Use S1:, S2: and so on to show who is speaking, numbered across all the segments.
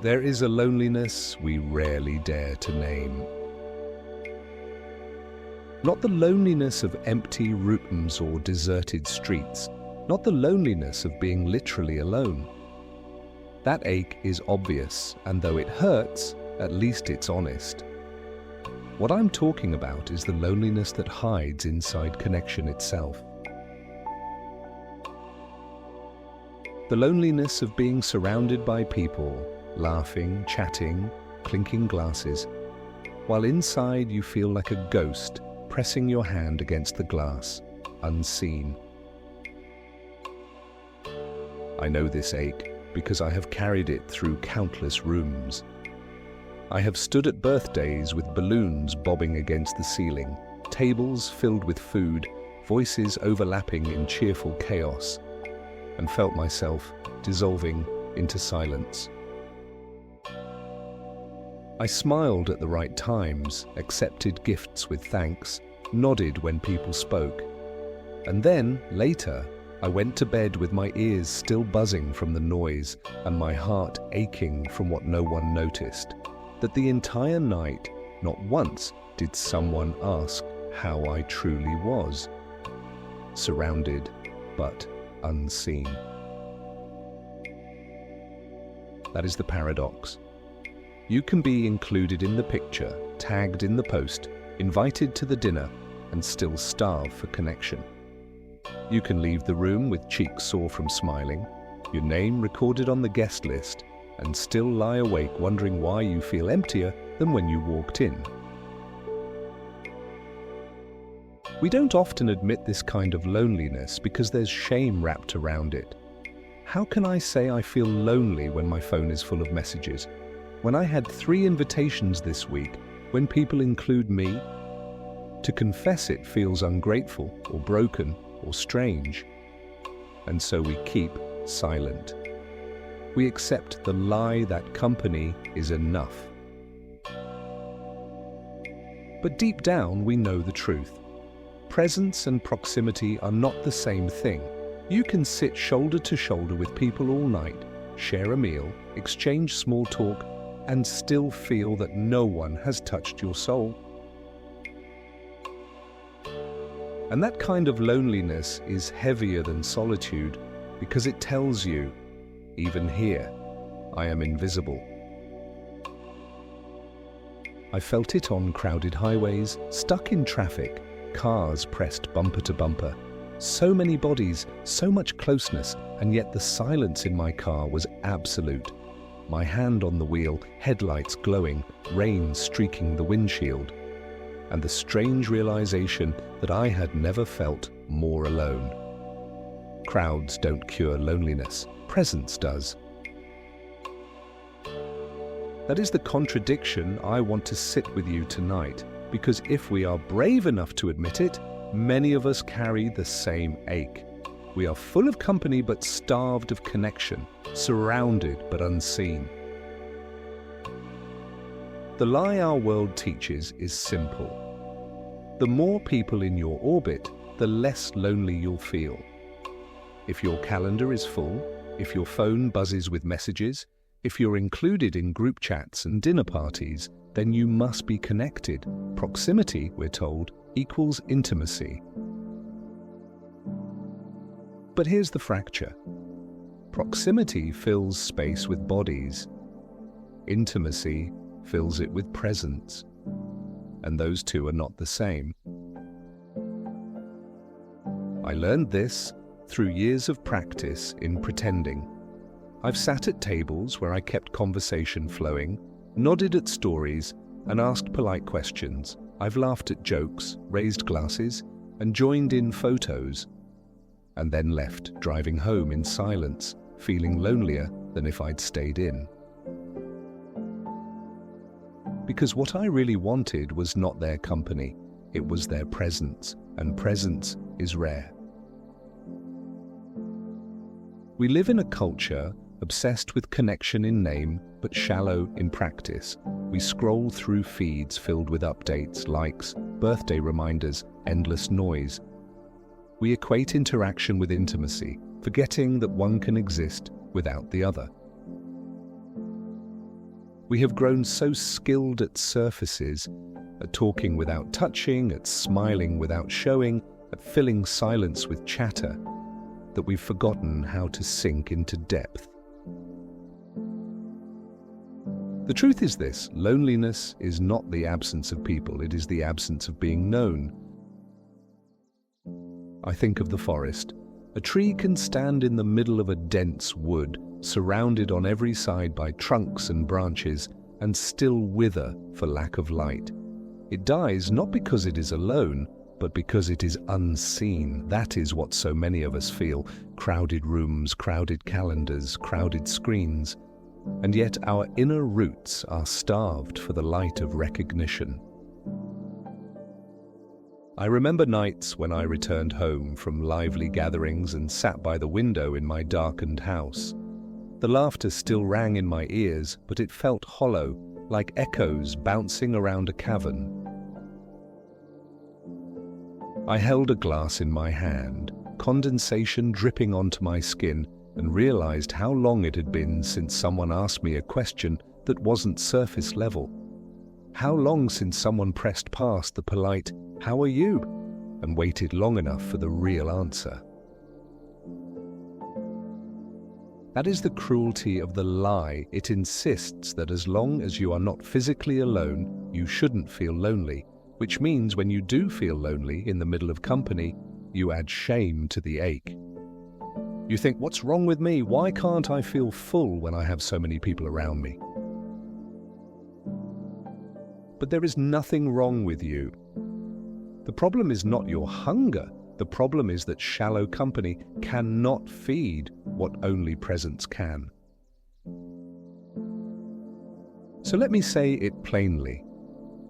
S1: There is a loneliness we rarely dare to name. Not the loneliness of empty rooms or deserted streets, not the loneliness of being literally alone. That ache is obvious, and though it hurts, at least it's honest. What I'm talking about is the loneliness that hides inside connection itself. The loneliness of being surrounded by people, laughing, chatting, clinking glasses, while inside you feel like a ghost pressing your hand against the glass, unseen. I know this ache because I have carried it through countless rooms. I have stood at birthdays with balloons bobbing against the ceiling, tables filled with food, voices overlapping in cheerful chaos, and felt myself dissolving into silence. I smiled at the right times, accepted gifts with thanks, nodded when people spoke. And then, later, I went to bed with my ears still buzzing from the noise and my heart aching from what no one noticed. That the entire night, not once did someone ask how I truly was. Surrounded, but unseen. That is the paradox. You can be included in the picture, tagged in the post, invited to the dinner, and still starve for connection. You can leave the room with cheeks sore from smiling, your name recorded on the guest list, and still lie awake wondering why you feel emptier than when you walked in. We don't often admit this kind of loneliness because there's shame wrapped around it. How can I say I feel lonely when my phone is full of messages? When I had 3 invitations this week, when people include me? To confess it feels ungrateful or broken or strange. And so we keep silent. We accept the lie that company is enough. But deep down, we know the truth. Presence and proximity are not the same thing. You can sit shoulder to shoulder with people all night, share a meal, exchange small talk, and still feel that no one has touched your soul. And that kind of loneliness is heavier than solitude because it tells you, even here, I am invisible. I felt it on crowded highways, stuck in traffic, cars pressed bumper to bumper. So many bodies, so much closeness, and yet the silence in my car was absolute. My hand on the wheel, headlights glowing, rain streaking the windshield, and the strange realization that I had never felt more alone. Crowds don't cure loneliness, presence does. That is the contradiction I want to sit with you tonight, because if we are brave enough to admit it, many of us carry the same ache. We are full of company but starved of connection, surrounded but unseen. The lie our world teaches is simple. The more people in your orbit, the less lonely you'll feel. If your calendar is full, if your phone buzzes with messages, if you're included in group chats and dinner parties, then you must be connected. Proximity, we're told, equals intimacy. But here's the fracture. Proximity fills space with bodies. Intimacy fills it with presence. And those two are not the same. I learned this through years of practice in pretending. I've sat at tables where I kept conversation flowing, nodded at stories, and asked polite questions. I've laughed at jokes, raised glasses, and joined in photos, and then left driving home in silence, feeling lonelier than if I'd stayed in. Because what I really wanted was not their company, it was their presence, and presence is rare. We live in a culture obsessed with connection in name, but shallow in practice. We scroll through feeds filled with updates, likes, birthday reminders, endless noise. We equate interaction with intimacy, forgetting that one can exist without the other. We have grown so skilled at surfaces, at talking without touching, at smiling without showing, at filling silence with chatter, that we've forgotten how to sink into depth. The truth is this: loneliness is not the absence of people, it is the absence of being known. I think of the forest. A tree can stand in the middle of a dense wood, surrounded on every side by trunks and branches, and still wither for lack of light. It dies not because it is alone, but because it is unseen. That is what so many of us feel: crowded rooms, crowded calendars, crowded screens. And yet our inner roots are starved for the light of recognition. I remember nights when I returned home from lively gatherings and sat by the window in my darkened house. The laughter still rang in my ears, but it felt hollow, like echoes bouncing around a cavern. I held a glass in my hand, condensation dripping onto my skin, and realized how long it had been since someone asked me a question that wasn't surface level. How long since someone pressed past the polite, "How are you?" and waited long enough for the real answer. That is the cruelty of the lie. It insists that as long as you are not physically alone, you shouldn't feel lonely, which means when you do feel lonely in the middle of company, you add shame to the ache. You think, what's wrong with me? Why can't I feel full when I have so many people around me? But there is nothing wrong with you. The problem is not your hunger. The problem is that shallow company cannot feed what only presence can. So let me say it plainly.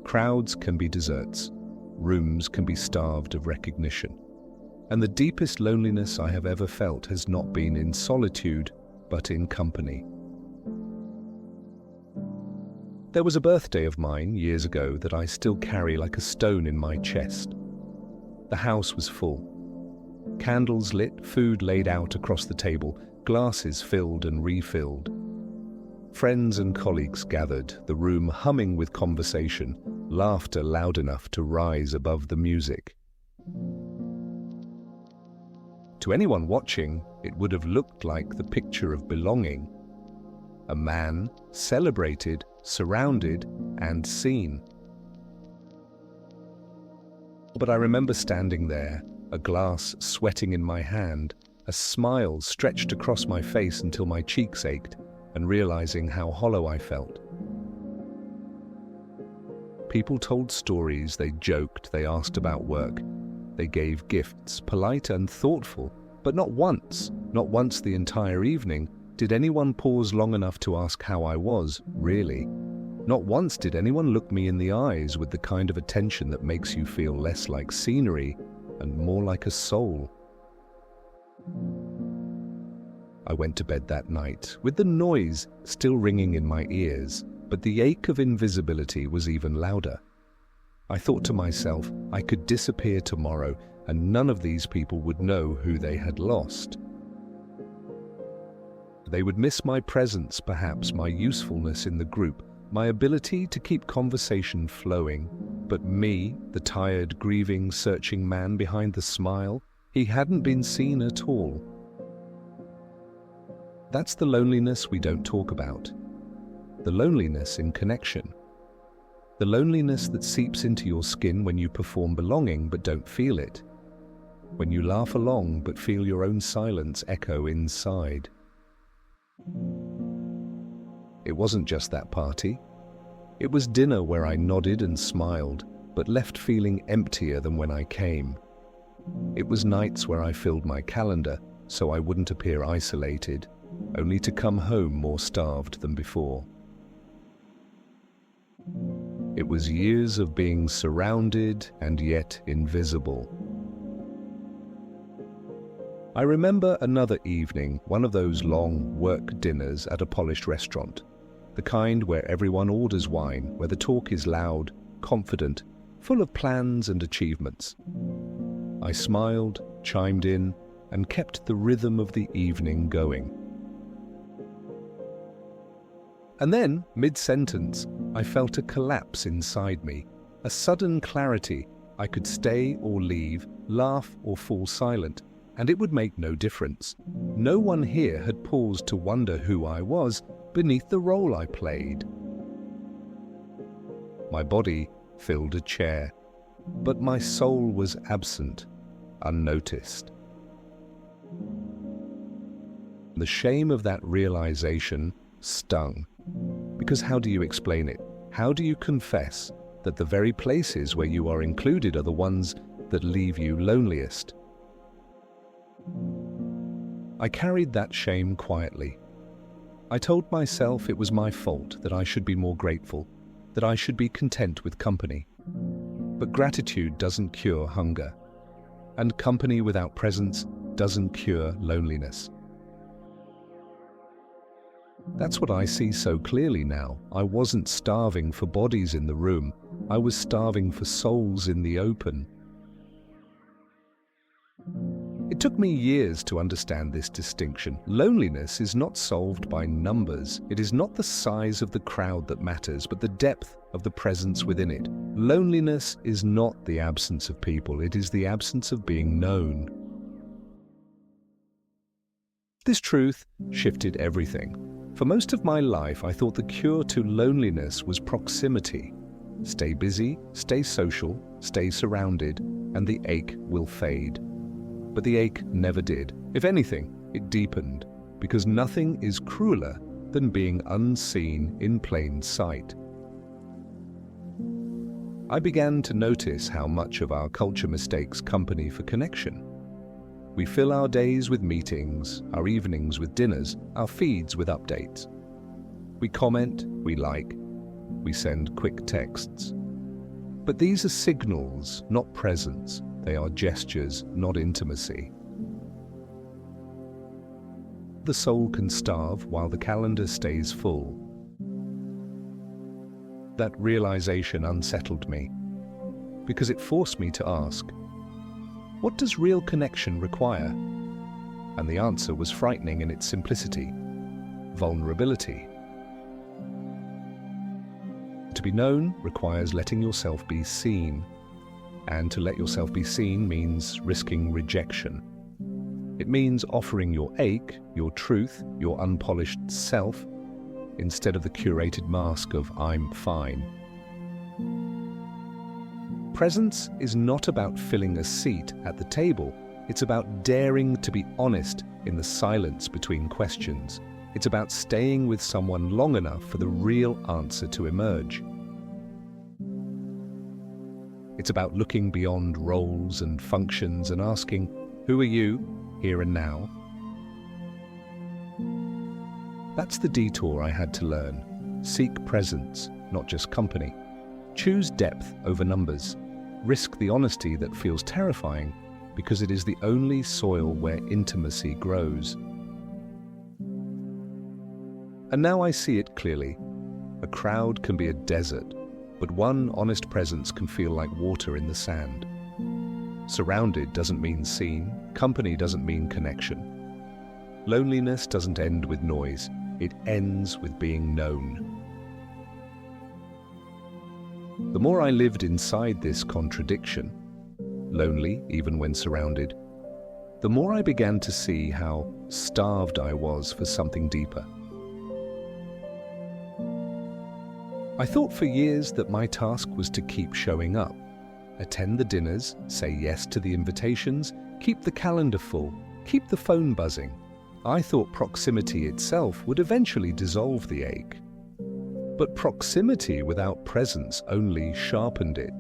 S1: Crowds can be deserts. Rooms can be starved of recognition. And the deepest loneliness I have ever felt has not been in solitude, but in company. There was a birthday of mine years ago that I still carry like a stone in my chest. The house was full. Candles lit, food laid out across the table, glasses filled and refilled. Friends and colleagues gathered, the room humming with conversation, laughter loud enough to rise above the music. To anyone watching, it would have looked like the picture of belonging. A man celebrated, surrounded, and seen. But I remember standing there, a glass sweating in my hand, a smile stretched across my face until my cheeks ached, and realizing how hollow I felt. People told stories, they joked, they asked about work. They gave gifts, polite and thoughtful, but not once the entire evening, did anyone pause long enough to ask how I was, really. Not once did anyone look me in the eyes with the kind of attention that makes you feel less like scenery and more like a soul. I went to bed that night, with the noise still ringing in my ears, but the ache of invisibility was even louder. I thought to myself, I could disappear tomorrow, and none of these people would know who they had lost. They would miss my presence, perhaps, my usefulness in the group, my ability to keep conversation flowing. But me, the tired, grieving, searching man behind the smile, he hadn't been seen at all. That's the loneliness we don't talk about. The loneliness in connection. The loneliness that seeps into your skin when you perform belonging but don't feel it. When you laugh along but feel your own silence echo inside. It wasn't just that party. It was dinner where I nodded and smiled, but left feeling emptier than when I came. It was nights where I filled my calendar so I wouldn't appear isolated, only to come home more starved than before. It was years of being surrounded and yet invisible. I remember another evening, one of those long work dinners at a polished restaurant, the kind where everyone orders wine, where the talk is loud, confident, full of plans and achievements. I smiled, chimed in, and kept the rhythm of the evening going. And then, mid-sentence, I felt a collapse inside me, a sudden clarity. I could stay or leave, laugh or fall silent, and it would make no difference. No one here had paused to wonder who I was beneath the role I played. My body filled a chair, but my soul was absent, unnoticed. The shame of that realization stung, because how do you explain it? How do you confess that the very places where you are included are the ones that leave you loneliest? I carried that shame quietly. I told myself it was my fault, that I should be more grateful, that I should be content with company. But gratitude doesn't cure hunger, and company without presence doesn't cure loneliness. That's what I see so clearly now. I wasn't starving for bodies in the room. I was starving for souls in the open. It took me years to understand this distinction. Loneliness is not solved by numbers. It is not the size of the crowd that matters, but the depth of the presence within it. Loneliness is not the absence of people. It is the absence of being known. This truth shifted everything. For most of my life, I thought the cure to loneliness was proximity. Stay busy, stay social, stay surrounded, and the ache will fade. But the ache never did. If anything, it deepened, because nothing is crueler than being unseen in plain sight. I began to notice how much of our culture mistakes company for connection. We fill our days with meetings, our evenings with dinners, our feeds with updates. We comment, we like, we send quick texts. But these are signals, not presence. They are gestures, not intimacy. The soul can starve while the calendar stays full. That realization unsettled me, because it forced me to ask, what does real connection require? And the answer was frightening in its simplicity: vulnerability. To be known requires letting yourself be seen. And to let yourself be seen means risking rejection. It means offering your ache, your truth, your unpolished self, instead of the curated mask of "I'm fine." Presence is not about filling a seat at the table. It's about daring to be honest in the silence between questions. It's about staying with someone long enough for the real answer to emerge. It's about looking beyond roles and functions and asking, who are you, here and now? That's the detour I had to learn. Seek presence, not just company. Choose depth over numbers. Risk the honesty that feels terrifying, because it is the only soil where intimacy grows. And now I see it clearly. A crowd can be a desert, but one honest presence can feel like water in the sand. Surrounded doesn't mean seen. Company doesn't mean connection. Loneliness doesn't end with noise. It ends with being known. The more I lived inside this contradiction, lonely even when surrounded, the more I began to see how starved I was for something deeper. I thought for years that my task was to keep showing up, attend the dinners, say yes to the invitations, keep the calendar full, keep the phone buzzing. I thought proximity itself would eventually dissolve the ache. But proximity without presence only sharpened it.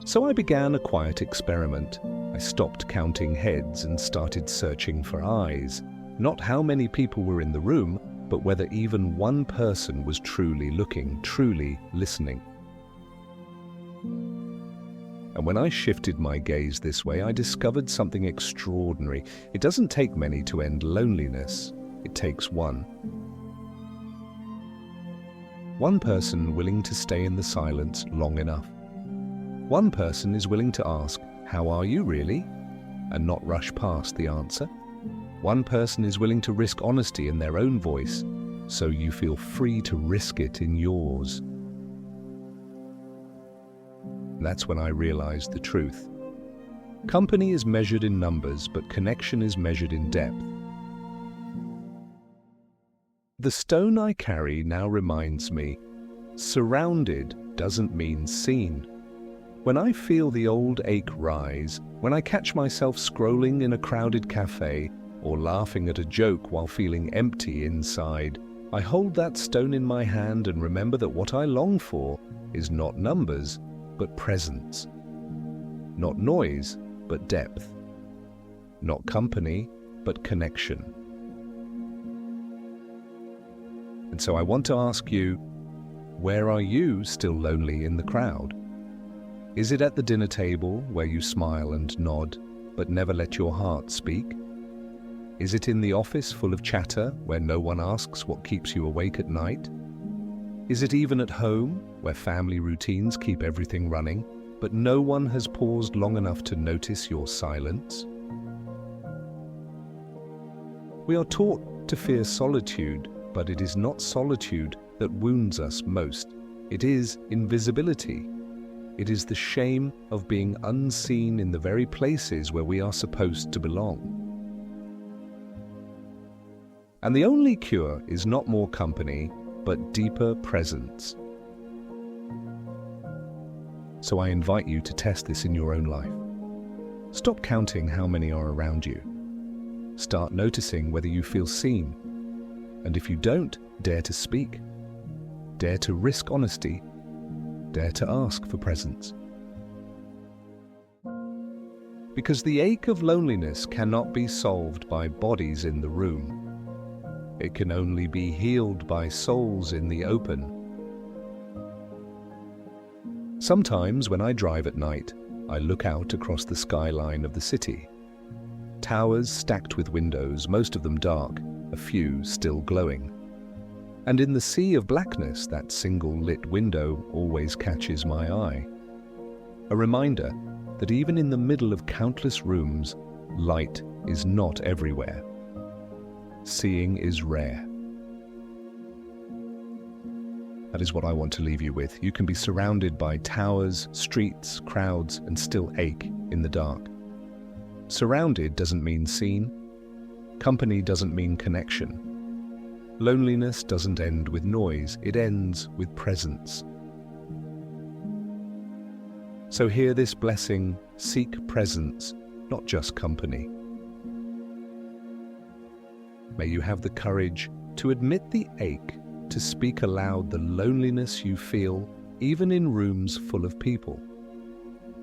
S1: So I began a quiet experiment. I stopped counting heads and started searching for eyes. Not how many people were in the room, but whether even one person was truly looking, truly listening. And when I shifted my gaze this way, I discovered something extraordinary. It doesn't take many to end loneliness. It takes one. One person willing to stay in the silence long enough. One person is willing to ask, "How are you really?" and not rush past the answer. One person is willing to risk honesty in their own voice, so you feel free to risk it in yours. That's when I realized the truth. Company is measured in numbers, but connection is measured in depth. The stone I carry now reminds me, surrounded doesn't mean seen. When I feel the old ache rise, when I catch myself scrolling in a crowded cafe or laughing at a joke while feeling empty inside, I hold that stone in my hand and remember that what I long for is not numbers, but presence. Not noise, but depth. Not company, but connection. And so I want to ask you, where are you still lonely in the crowd? Is it at the dinner table where you smile and nod, but never let your heart speak? Is it in the office full of chatter where no one asks what keeps you awake at night? Is it even at home where family routines keep everything running, but no one has paused long enough to notice your silence? We are taught to fear solitude, but it is not solitude that wounds us most. It is invisibility. It is the shame of being unseen in the very places where we are supposed to belong. And the only cure is not more company, but deeper presence. So I invite you to test this in your own life. Stop counting how many are around you. Start noticing whether you feel seen. And if you don't, dare to speak. Dare to risk honesty. Dare to ask for presence. Because the ache of loneliness cannot be solved by bodies in the room. It can only be healed by souls in the open. Sometimes when I drive at night, I look out across the skyline of the city. Towers stacked with windows, most of them dark, a few still glowing. And in the sea of blackness, that single lit window always catches my eye. A reminder that even in the middle of countless rooms, light is not everywhere. Seeing is rare. That is what I want to leave you with. You can be surrounded by towers, streets, crowds, and still ache in the dark. Surrounded doesn't mean seen. Company doesn't mean connection. Loneliness doesn't end with noise, it ends with presence. So hear this blessing, seek presence, not just company. May you have the courage to admit the ache, to speak aloud the loneliness you feel, even in rooms full of people.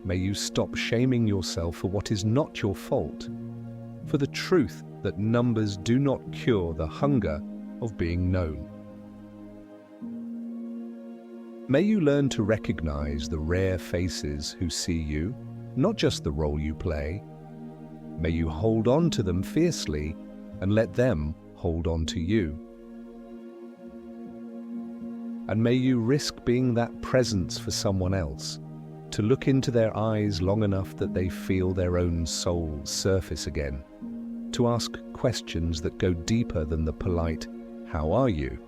S1: May you stop shaming yourself for what is not your fault, for the truth that numbers do not cure the hunger of being known. May you learn to recognize the rare faces who see you, not just the role you play. May you hold on to them fiercely and let them hold on to you. And may you risk being that presence for someone else, to look into their eyes long enough that they feel their own soul surface again, to ask questions that go deeper than the polite, "How are you?"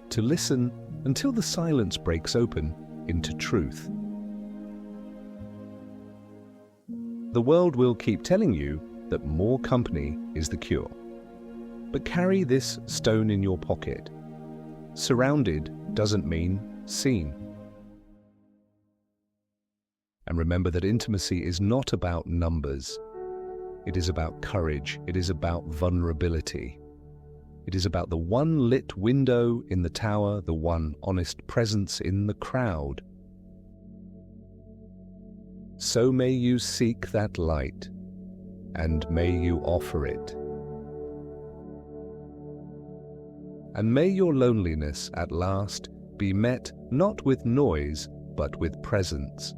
S1: to listen until the silence breaks open into truth. The world will keep telling you that more company is the cure. But carry this stone in your pocket. Surrounded doesn't mean seen. And remember that intimacy is not about numbers. It is about courage. It is about vulnerability. It is about the one lit window in the tower, the one honest presence in the crowd. So may you seek that light, and may you offer it. And may your loneliness at last be met not with noise, but with presence.